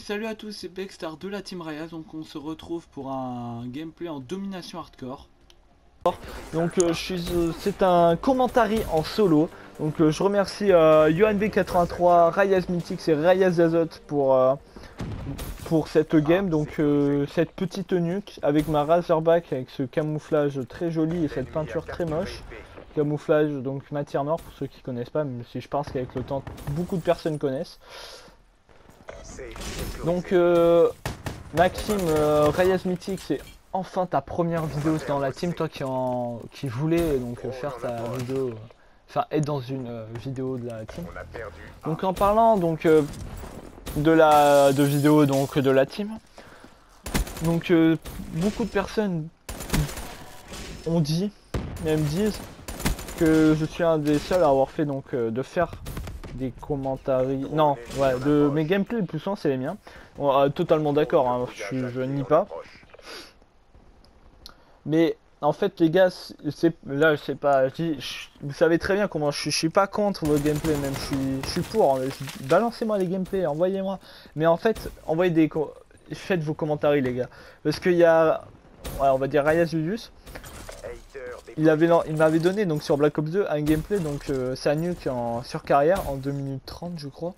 salut à tous, c'est Bexstar de la Team Rayas. Donc on se retrouve pour un gameplay en domination hardcore. Donc c'est un commentary en solo. Donc je remercie YohanB83, Rayas Mythics et Rayas Azote pour cette game. Donc cette petite nuque avec ma Razorback avec ce camouflage très joli et cette peinture très moche. Camouflage donc matière noire pour ceux qui connaissent pas, même si je pense qu'avec le temps beaucoup de personnes connaissent. Donc Maxime, Rayas Mythics, c'est enfin ta première vidéo dans la team, toi qui voulais donc faire ta vidéo, enfin être dans une vidéo de la team. Donc en parlant donc de vidéo donc de la team, donc beaucoup de personnes ont dit, même disent que je suis un des seuls à avoir fait donc de faire des commentaires, non, ouais, de mes gameplays le plus souvent c'est les miens. Bon, totalement d'accord, hein, je nie pas. Mais en fait les gars, là je sais pas, vous savez très bien comment je suis pas contre vos gameplays, même je suis pour, hein, balancez-moi les gameplays, envoyez-moi. Mais en fait, faites vos commentaires les gars. Parce qu'il y a, ouais, on va dire Rayas Julius. Il m'avait donné donc sur Black Ops 2 un gameplay, donc sa nuque sur carrière en 2 minutes 30 je crois.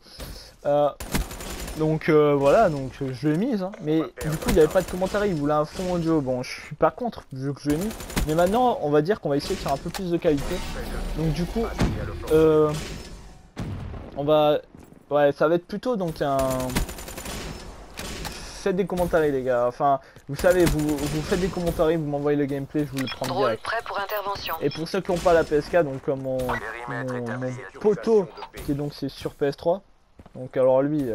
Voilà, donc je l'ai mise, hein. Mais du coup il n'y avait pas de commentaire, il voulait un fond audio. Bon, je suis pas contre vu que je l'ai mis. Mais maintenant on va dire qu'on va essayer de faire un peu plus de qualité. Donc du coup on va, ouais, ça va être plutôt donc un... Faites des commentaires les gars, enfin vous savez, vous faites des commentaires, vous m'envoyez le gameplay, je vous le prends direct. Prêt pour intervention. Et pour ceux qui n'ont pas la PSK, donc comme mon poteau qui est donc c'est sur PS3, donc alors lui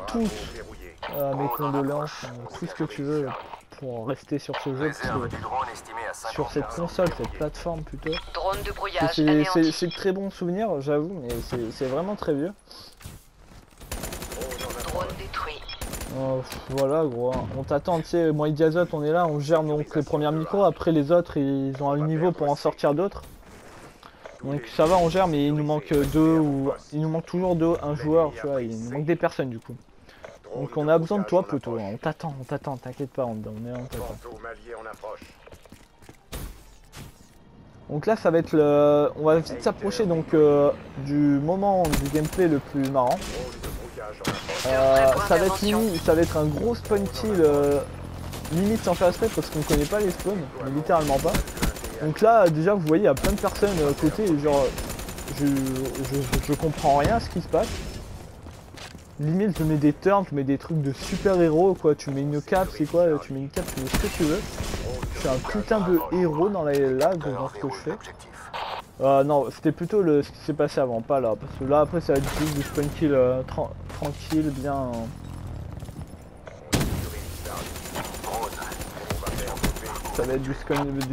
toutes mes condoléances, tout ce que tu veux pour rester sur ce jeu, sur cette console, cette plateforme plutôt. Drone de brouillage C'est anéanti. de très bons souvenirs, j'avoue, mais c'est vraiment très vieux. Drone détruit. Voilà gros, on t'attend, tu sais, moi et Diazot on est là, on gère donc les premiers micros, après les autres ils ont un niveau pour en sortir d'autres. Donc ça va, on gère, mais il nous manque il nous manque toujours un joueur, tu vois, il nous manque des personnes du coup. Donc on a besoin de toi poteau, on t'attend, t'inquiète pas, on est en t'attend. Donc là ça va être on va vite s'approcher donc du moment du gameplay le plus marrant. Ça va être un gros spawn kill limite sans faire exprès parce qu'on connaît pas les spawns, mais littéralement pas. Donc là déjà vous voyez il y a plein de personnes à côté, genre je comprends rien à ce qui se passe. Limite je mets des turns, je mets des trucs de super héros quoi, tu mets une cape, c'est quoi, tu mets une cape, tu mets ce que tu veux. Je suis un putain de héros dans la live dans ce que je fais. Non, c'était plutôt ce qui s'est passé avant, pas là. Parce que là, après, ça va être juste du spawn kill tranquille, bien. Ça va être du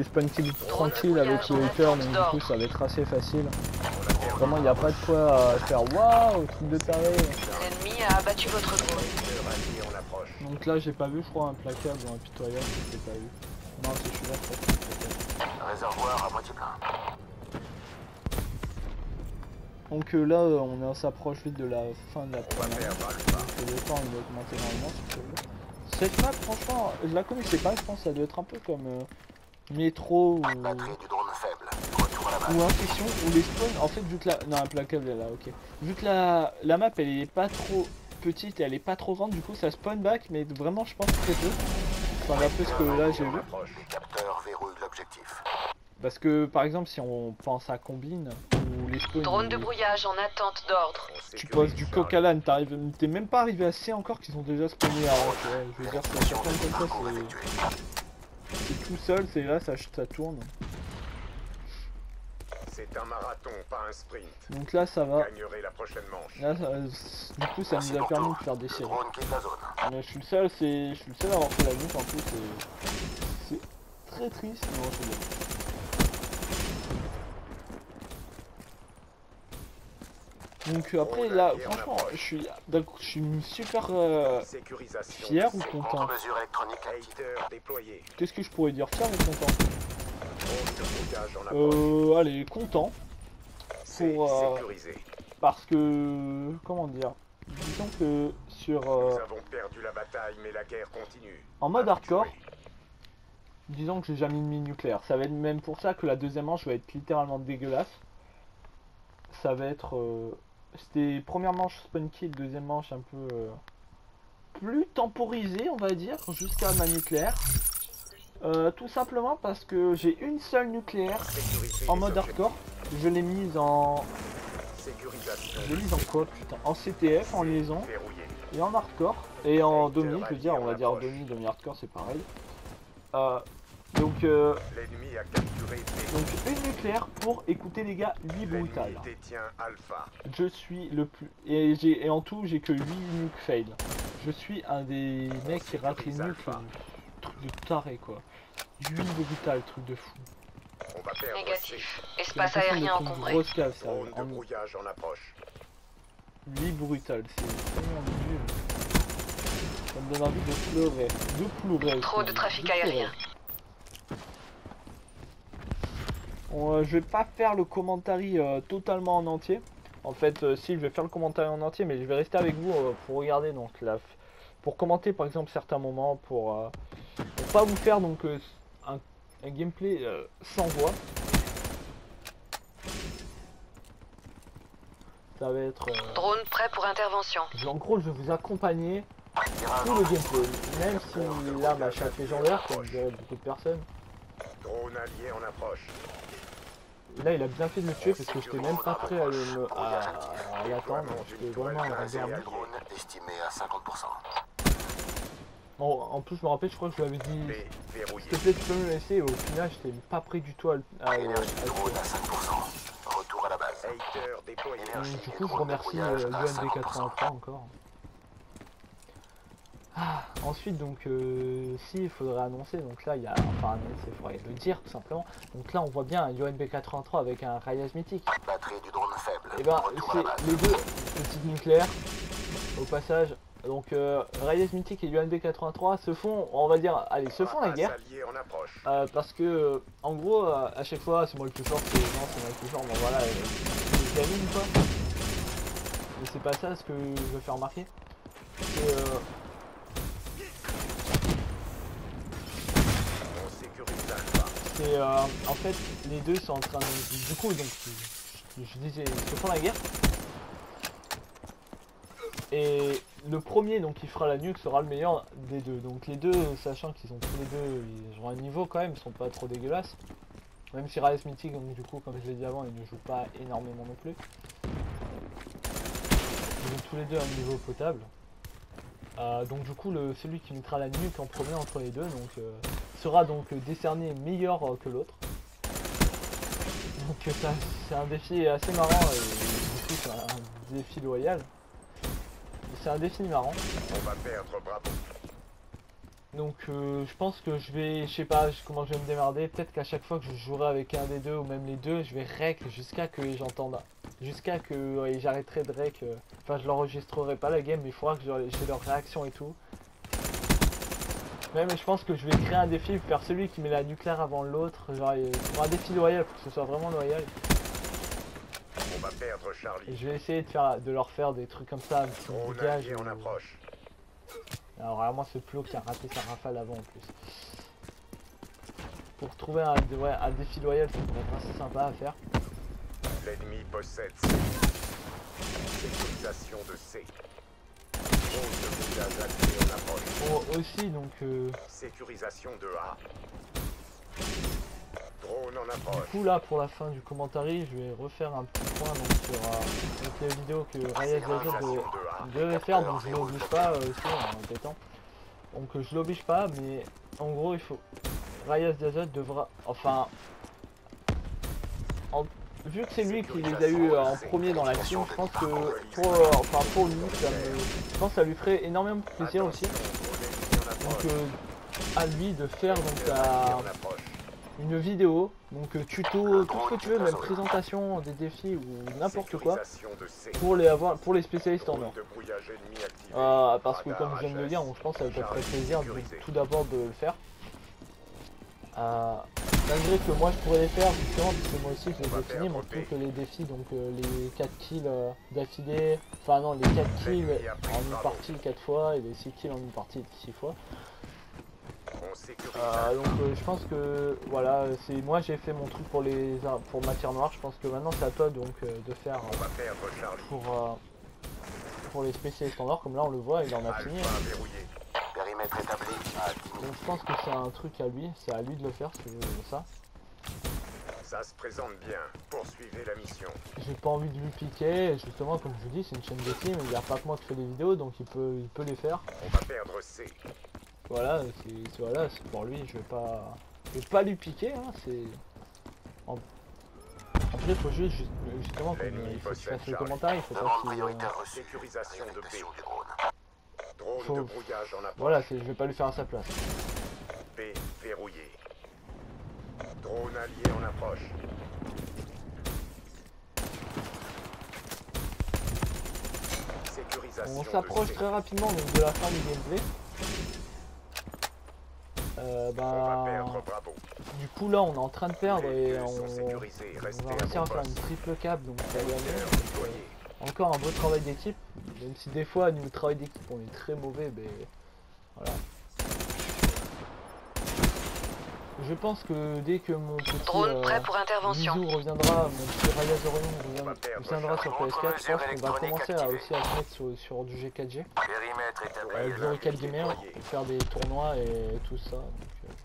spawn kill tranquille avec le hater, donc du coup, ça va être assez facile. Vraiment, il n'y a pas de quoi faire waouh, truc de taré. L'ennemi a abattu votre drone. Donc là, j'ai pas vu, je crois, un placard ou un pitoyable, je l'ai pas vu. Non, c'est celui-là, je crois. Réservoir à moitié plein. Donc là, on s'approche vite de la fin de la première. Le temps il va augmenter énormément sur ce jeu. Cette map, franchement, je la connaissais pas, je pense que ça doit être un peu comme Métro ou Infection, où les spawns, en fait, vu que la... Non, un placable est là, ok. Vu que la map, elle est pas trop petite et elle est pas trop grande, du coup, ça spawn back, mais vraiment, je pense très peu. Enfin, d'après ce que là, j'ai vu. Les capteurs verrouillent l'objectif. Parce que, par exemple, si on pense à Combine, ou les spawns... Drone de brouillage en attente d'ordre. Tu poses du coq à l'âne, t'es même pas arrivé à C encore qu'ils ont déjà spawné avant, tu vois. Je veux dire, c'est certains comme ça, c'est tout seul, c'est là, ça tourne. C'est un marathon, pas un sprint. Donc là, ça va. Gagnerez la prochaine manche. Là, du coup, ça nous a permis de faire des séries. Drone quitte la zone. Mais je suis le seul à avoir fait la nuque en plus, c'est très triste, mais bon, c'est bien. Donc après là, franchement, je suis super fier ou content. Contre-mesure électronique active. Hater déployé. Qu'est-ce que je pourrais dire fier ou content? Drone de brouillage en approche. Allez, content. C'est Pour sécurisé. parce que comment dire, disons que sur Nous avons perdu la bataille, mais la guerre continue. en mode hardcore. Habitué. Disons que j'ai jamais mis nucléaire. Ça va être même pour ça que la deuxième manche va être littéralement dégueulasse. Ça va être... C'était première manche spawn kill, deuxième manche un peu plus temporisée on va dire, jusqu'à ma nucléaire. Tout simplement parce que j'ai une seule nucléaire Sécuriser en les mode objectifs. hardcore. Je l'ai mise en... Sécurisation. Je l'ai mise en quoi putain? En CTF, en liaison Verrouillé. et en hardcore. Et en demi, je veux dire, on va dire demi hardcore c'est pareil. Donc L'ennemi a capturé B. Donc une nucléaire pour écouter les gars 8 brutal. L'ennemi détient Alpha. Je suis le plus... Et en tout j'ai que 8 nuke fail. Je suis un des mecs qui rate les nukes. Truc de taré quoi. 8 brutal, truc de fou. On va perdre Négatif. J'ai Espace l'impression aérien d'être une encombré. grosse cave C. ça. Drone de brouillage en approche. 8 brutal, c'est vraiment nul. Ça me donne envie de pleurer. De pleurer. Trop de trafic aérien. Je vais pas faire le commentary totalement en entier. En fait, si je vais faire le commentaire en entier, mais je vais rester avec vous pour regarder donc pour commenter par exemple certains moments, pour pas vous faire donc un gameplay sans voix. Ça va être. Drone prêt pour intervention. En gros, je vais vous accompagner tout le gameplay, même si là ma chatte légendaire, comme dirait beaucoup de personnes. Drone allié en approche. Là, il a bien fait de me tuer parce que j'étais même pas prêt à l'attendre. J'étais vraiment en réserve. Drone estimé à 50%. Bon, en plus, je me rappelle, je crois que je lui avais B. dit Verrouillé. s'il te plaît, tu peux me laisser. Et au final, j'étais pas prêt du tout à le Énergie tuer. drone à 5%. Retour à la base. Hater déployé. Donc, du coup, je remercie UNV83 encore. Ensuite, donc, si il faudrait annoncer, donc là, il y a, enfin, annoncer, il faudrait le dire tout simplement. Donc là, on voit bien un UNV83 avec un Rayas mythique. Batterie du drone faible. Et ben, Retour à la base. c'est les deux petites nucléaires au passage. Donc, Rayas mythique et UNV83 se font, on va dire, allez, se font la guerre. Allié en approche. Parce que, en gros, à chaque fois, c'est moi le plus fort, c'est moi le plus fort, bon voilà, je gamine quoi. Mais c'est pas ça ce que je veux faire remarquer. On sécurise Alpha. C'est en fait, les deux sont en train de. Du coup, donc, je disais, ils se font la guerre. Et le premier donc qui fera la nuque sera le meilleur des deux. Donc les deux, sachant qu'ils ont tous les deux, ils ont un niveau quand même, ils sont pas trop dégueulasses. Même si Rayas mythique, donc du coup comme je l'ai dit avant, il ne joue pas énormément non plus. Ils ont tous les deux un niveau potable. Donc du coup celui qui mettra la nuque en premier entre les deux donc sera donc décerné meilleur que l'autre. Donc ça c'est un défi assez marrant et du coup c'est un défi loyal. C'est un défi marrant. On va perdre Bravo. Donc je pense que je vais, je sais pas comment je vais me démerder. Peut-être qu'à chaque fois que je jouerai avec un des deux ou même les deux, je vais rec jusqu'à que j'entende. Jusqu'à que j'arrêterai de rec. Enfin je l'enregistrerai pas la game mais il faudra que j'ai leur réaction et tout. Même je pense que je vais créer un défi pour faire celui qui met la nucléaire avant l'autre. Genre un défi loyal pour que ce soit vraiment loyal. On va perdre Et Charlie. je vais essayer de leur faire des trucs comme ça, un petit Drone dégage. allié en approche. Alors vraiment ce plot qui a raté sa rafale avant en plus. Pour trouver un défi loyal, ça pourrait être assez sympa à faire. L'ennemi possède C. Sécurisation de C. Drone de brouillage allié en approche. Bon, aussi donc Sécurisation de A. Drone en du approche. coup là pour la fin du commentary, je vais refaire un petit point donc, sur donc, les vidéos que Rayas devait faire, donc je l'oblige pas aussi en répétant. Donc je l'oblige pas mais en gros il faut Rayas d'Azot devra enfin vu que c'est lui qui les a eu en premier dans l'action, je pense que pour lui je pense que ça lui ferait énormément plaisir aussi. Donc à lui de faire donc une vidéo, donc tuto, tout ce que tu veux, même présentation des défis ou n'importe quoi, pour les spécialistes en or. Parce que comme je viens de le dire, donc, je pense que ça peut faire plaisir tout d'abord de le faire. Malgré que moi je pourrais les faire justement parce que moi aussi je les ai finis, mais je trouve que les défis, donc les 4 kills d'affilée, enfin non, les 4 kills en une partie 4 fois et les 6 kills en une partie 6 fois. Donc je pense que voilà, c'est moi j'ai fait mon truc pour matière noire, je pense que maintenant c'est à toi donc de faire pour les spécialistes standards, comme là on le voit, il en a fini. Périmètre établi à 10 000 Donc je pense que c'est un truc à lui, c'est à lui de le faire si ça. Ça se présente bien. Poursuivez la mission. J'ai pas envie de lui piquer, justement comme je vous dis c'est une chaîne de team, il n'y a pas que moi qui fais des vidéos donc il peut les faire. On va perdre C. Voilà, c'est pour lui, je vais pas lui piquer, hein, c'est... Après il faut juste, justement, comme il faut que je fasse le commentaire, il faut pas demande qu'il... prioritaire reçue. Sécurisation de B. Réaffectation du drone. Drone Faut- de brouillage en approche. Voilà, je vais pas lui faire à sa place. B verrouillé. Drone allié en approche. Sécurisation On de s'approche C. très rapidement donc, de la fin du gameplay. On va perdre Bravo. Du coup là on est en train de perdre et Les on sont sécurisés. Restez va à réussir à vos faire une postes. triple cap donc ça va aller. Secteur Donc, déployé. encore un beau travail d'équipe, même si des fois au niveau travail d'équipe on est très mauvais, mais voilà. Je pense que dès que mon petit Drone prêt pour intervention. Bisou reviendra, mon petit Raya Zorion On va perdre reviendra sur PS4, je pense qu'on va électronique commencer activée. aussi à se mettre sur du G4G. Périmètre établi. Avec Glorical Gamer pour faire des tournois et tout ça. Donc,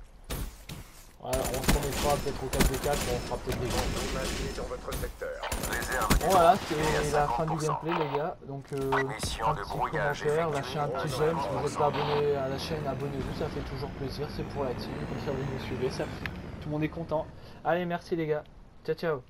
voilà, on se remettra peut-être au 4v4, on fera peut-être des grands. Drone allié dans votre secteur. Réserve Bon du voilà, drone c'est à la fin du 50%. gameplay les gars. Donc Mission un de petit brouillage commentaire, effectuée. lâchez un petit j'aime, si vous n'êtes pas abonné à la chaîne, abonnez-vous, ça fait toujours plaisir, c'est pour la team, comme ça vous me suivez, ça tout le monde est content. Allez merci les gars, ciao ciao.